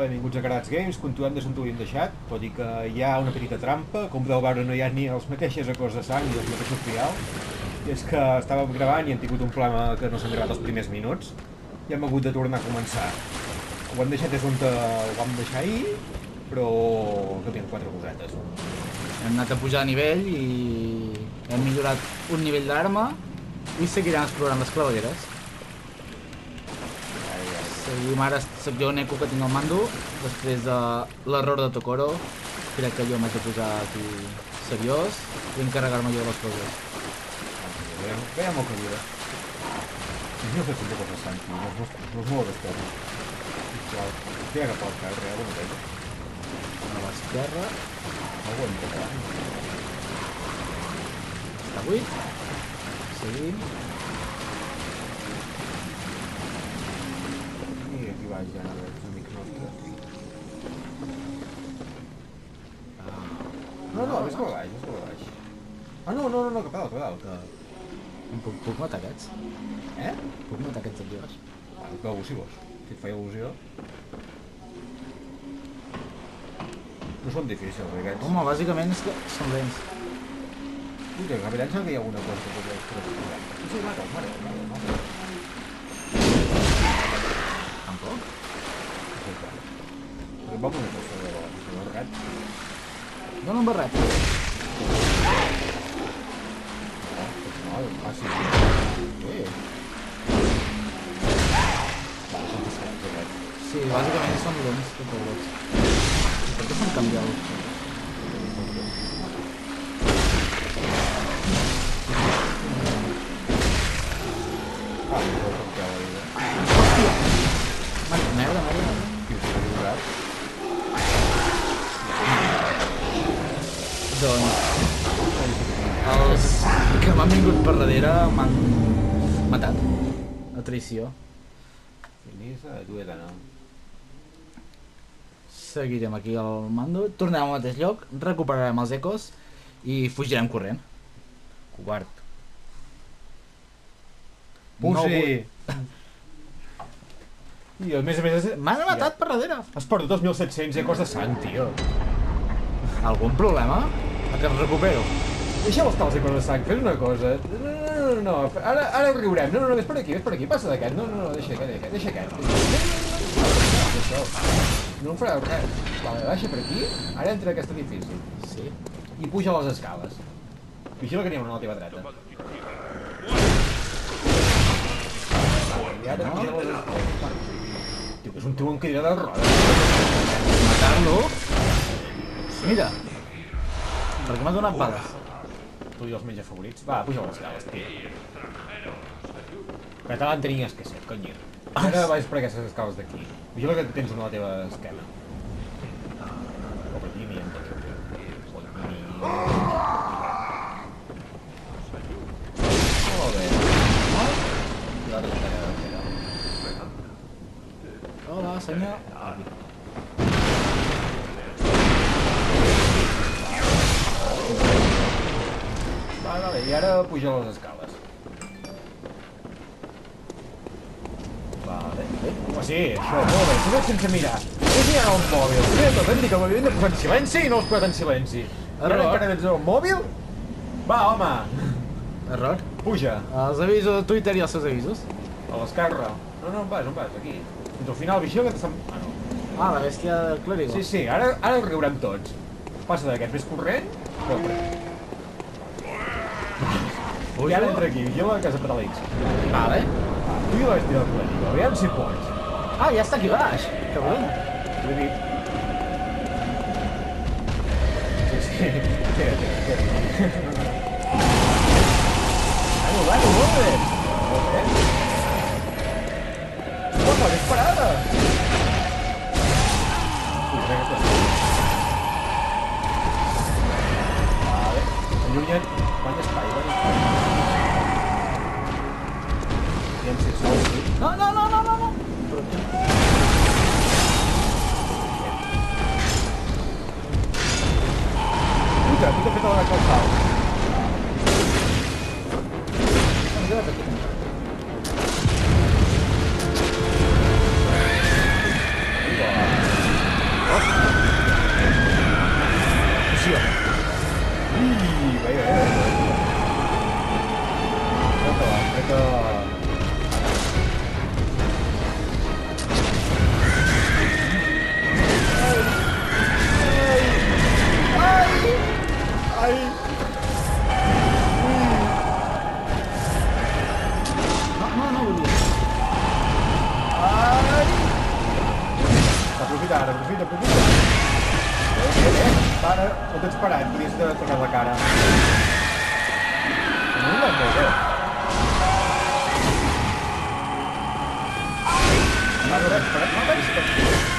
benvinguts a Carats Games, continuem des on ho havíem deixat, tot i que hi ha una petita trampa, com podeu veure no hi ha ni els mateixos acords de sang ni els mateixos trial, i és que estàvem gravant i hem tingut un problema que no s'han gravat els primers minuts, i hem hagut de tornar a començar. Ho hem deixat des on ho vam deixar ahir, però que tinc 4 cosetes. Hem anat a pujar de nivell i hem millorat un nivell d'arma i seguirem explorant les clavegueres. Seguim ara, soc jo Neko que tinc el mando, després de l'error de Tokoro, crec que jo m'haig de posar aquí seriós i encarregar-me jo de les coses. Veiem el que dura. No sé si té coses sang, no es mou d'esquerra. Té agafar el carrer, alguna cosa. A l'esquerra. Algú hem de quedar. Està buit. Seguim. I aquí baix ja no veig amics nostres. No, és per baix, Ah, no, cap a dalt, Puc matar aquests? Puc matar aquests aquí baix? Veu, si vols. Si et feia il·lusió. No són difícils, aquests. Home, bàsicament és que són lents. Ui, que capellà em sembla que hi ha alguna cosa que podeu fer. Sí, mata. Tampoc? Va una cosa de barret. Dóna un barret. No, fàcil. Sí, bàsicament són lents, tots els blocs. Per què s'han canviat? Merda. Doncs els que m'han vingut per darrere m'han matat a traïció. Seguirem aquí al mando, tornarem al mateix lloc, recuperarem els ecos i fugirem corrent. Covard. Pusi! I a més m'han matat per darrere. Has perdut els 1.700 ecos de sang, tio. Algun problema? A que els recupero? Deixeu estar els ecos de sang, fes una cosa. No, ara riurem. No, ves per aquí, passa d'aquest. No, deixa aquest. Deixa. No em farà res. Baixa per aquí, ara entra a aquest edifici. Sí. I puja a les escales. Vigila que n'hi ha una a la teva dreta. I ara puja a les escales. Tio, que és un tio amb cadira de rodes. Matar-lo? Mira. Per què m'ha donat bales? Tu i els menys favorits. Va, puja a les escales, tio. Català en tenies que ser, conyir. Ara vaig per aquestes escales d'aquí. Vigila que tens una a la teva esquena. O per aquí n'hi ha tot. Molt bé. I ara darrere. Hola, senyor. Vale, i ara puja a les escales. Vale. Sí, això, molt bé. Tu sense mirar. És mirar el mòbil. Hem dit que l'havien de posar en silenci i no l'has posat en silenci. I ara encara ets al mòbil? Va, home. Error. Puja. Els avisos de Twitter i els seus avisos. A l'esquerra. No, on vas? Aquí. Fins al final, vigila que t'estan... Ah, no. La bèstia del clérigo. Sí, ara el riurem tots. Passa d'aquest, ves corrent, però I ara entra aquí, vigila que s'ha petat l'X. Vale. Tu i la bèstia del clérigo, aviam si pots. Ja està aquí baix. Que bon. T'ho he dit. Sí. Bueno, molt bé. Home, disparada! Vale. Allunya't. Quant espai? Aviam si et sou. No. Puta, tu t'ha fet la calçada. ara, aprofita. Para, on t'has parat? Podies haver tocat la cara. No ho veig molt bé.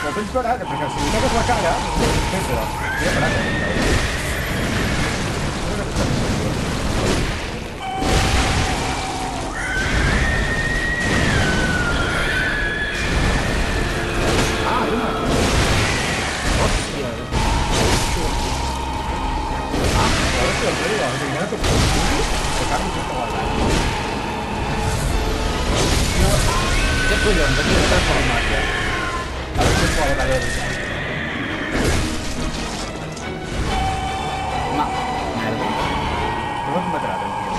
No tens parat, perquè si li toques la cara... Pensa, ja parat. Què collons, aquí està format ja. A veure si es fa la batalla de veritat. Merda. No et matarà, tranquil.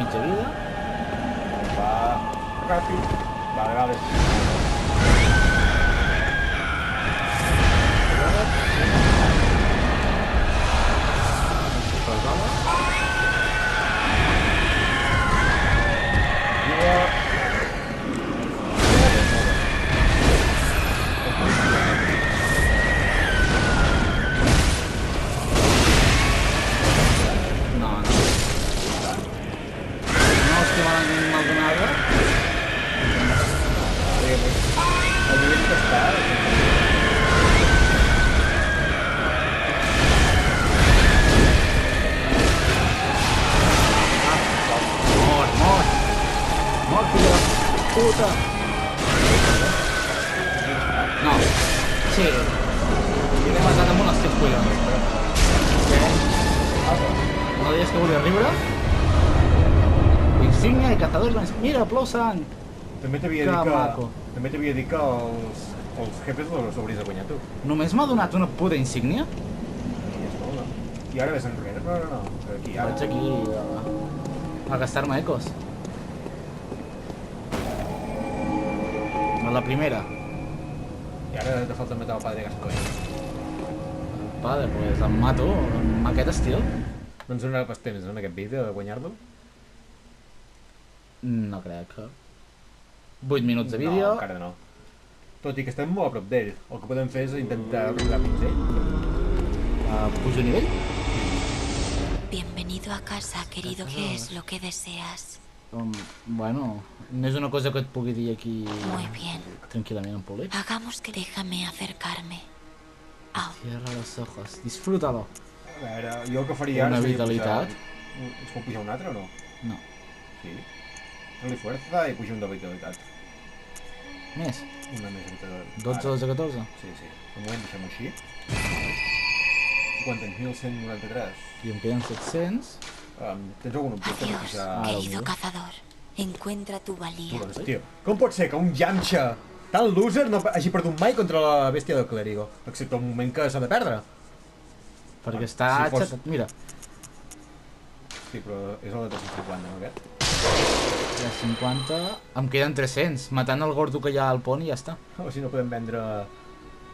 Mitja vida. Va, ràpid. Vale. Puta! No. Sí. I l'he matat amb un els teus collons. Què? No deies que volia riure? Insignia de cazadors... Mira, plou sang! També t'havia dit que els jefes els hauries de guanyar tu. Només m'ha donat una puta insígnia? I ara ves enrere? No. Aquí, ara. Vaig aquí a gastar-me ecos. La primera. I ara te falta matar el padre Gascoigne. El padre, pues em mato amb aquest estil. No ens donarà pas temps en aquest vídeo de guanyar-lo? No crec que... 8 minuts de vídeo. No, encara no. Tot i que estem molt a prop d'ell. El que podem fer és intentar arribar fins ell. Pujo nivell? Bienvenido a casa, querido. ¿Qué es lo que deseas? Bueno, no és una cosa que et pugui dir aquí... Muy bien. Tranquil·lament en públic. Hagamos que déjame acercarme. Au. Cierra los ojos. Disfrútalo. A veure, jo el que faria ara Una seria vitalitat. pujar... Es pot pujar un altre o no? No. Sí. Dale fuerza i puja un de vitalitat. Més? Una més entre... 12, 12, 14? Sí. De moment deixem-ho així. Quant tens? 1193. I em queden 700. Tens algun objecte per Adiós, pujar... querido cazador. Encuentra tu valía. Doncs, tio, com pot ser que un Yamcha tan loser no hagi perdut mai contra la bèstia del clérigo? Excepte el moment que s'ha de perdre. Perquè està si fos- xatat. Mira, Sí, però és el de 350, no aquest? hi ha 50... Em queden 300. Matant el gordo que hi ha al pont i ja està. O si no podem vendre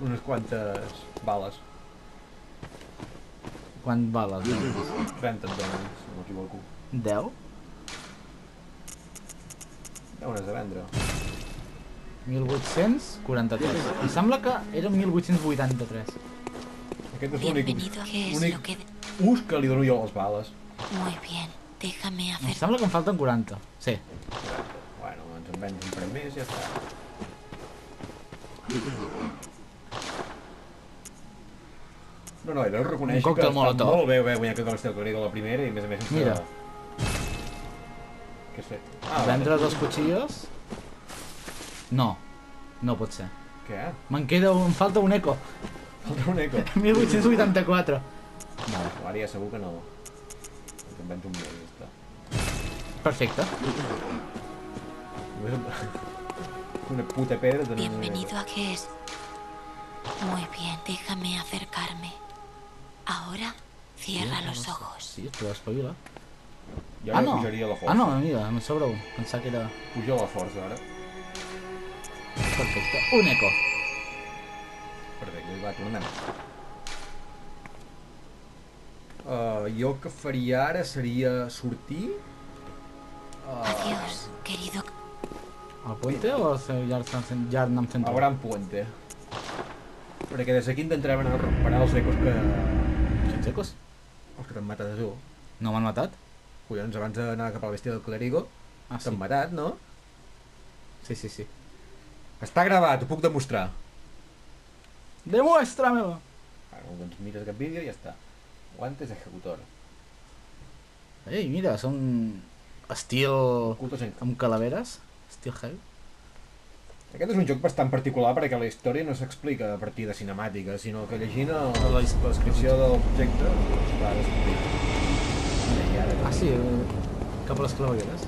unes quantes bales. Quant bales? 30 et donen, si no m'equivoco. 10? Deuen de vendre. 1843. Em sembla que era 1883. Aquest és l'únic Bienvenido. ¿Qué es l'únic lo que... ús que li dono jo a les bales. Muy bien. Déjame Em acercarme. sembla que em falten 40. Sí. Bueno, ens en vens un parell més i ja està. No, he de reconèixer Un còctel que està molotov. molt bé haver guanyat contra l'Estel Clérigo a la primera i a més sense... Mira. Què has fet? Vendre dos cuchillos? No. No pot ser. Què? Me'n queda em falta un eco. Falta un eco. 1884. Vale. Ara ja segur que no. Ens en vens un més i ja està. Perfecte. Una puta pedra de... Bienvenido a qué es. Muy bien. Déjame acercarme. Ahora cierra los ojos. Sí, però espavila. Jo ara pujaria la força. Ah, no, mira, em sobra un. Pensava que era... Pujo la força ara. Perfecte. Un eco. Perfecte, va, tornem. Jo el que faria ara seria sortir... Adiós, querido. Al puente o ja anem fent Al Gran Puente. Perquè des d'aquí intentarem anar a recuperar els ecos que... Quins ecos? Els que t'han matat a tu. No m'han matat? Collons, abans d'anar cap a la bèstia del clérigo, t'han matat, no? Sí, sí, sí. Està gravat, ho puc demostrar. Demuéstramelo! Bueno, doncs mires aquest vídeo i ja està. Guantes ejecutor. Ei, mira, són... estil... Cultos en... amb calaveres. Estil heavy. Aquest és un joc bastant particular perquè la història no s'explica a partir de cinemàtica, sinó que llegint la descripció de l'objecte es va descobrir. Ah, sí, cap a les clavegueres.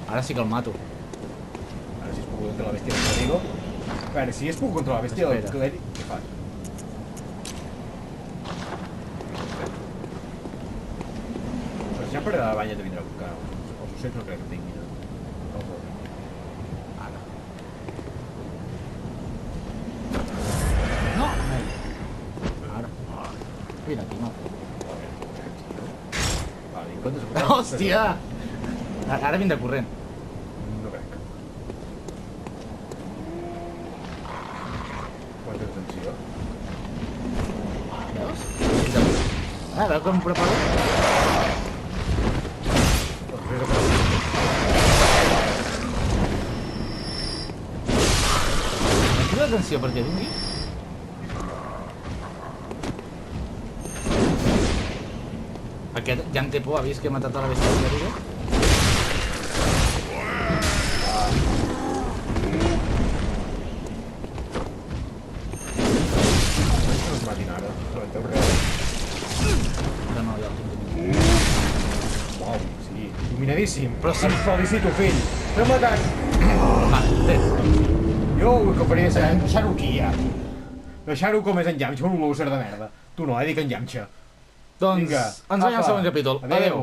Ara sí que el mato. Ara si es puc contra la bèstia del clérigo. A veure, si es puc contra la bèstia del clérigo, què fas? Però ja per a la banya te vindrà a buscar. Els ocells no crec que tinguin. Ara. No! Ara. Vine aquí, mato. Vale, en comptes de... Hòstia! Ara vindrà corrent. No crec. Quanta atenció. Veus? Veu com em preparo? Quina atenció perquè vingui? Aquest ja en té por, ha vist que he matat a la bèstia del clérigo? No es matin ara. Rebenteu res. Que no, ja el tinc. Uau, sí. Dominadíssim. Però sí. Et felicito, fill. T'he matat. Vale, tens. Jo el que faria serà deixar-ho aquí, ja. Deixar-ho com és en Yamcha, un loser de merda. Tu no, dic en Yamcha. Doncs Vinga, ens veiem al apa. següent capítol. Adéu.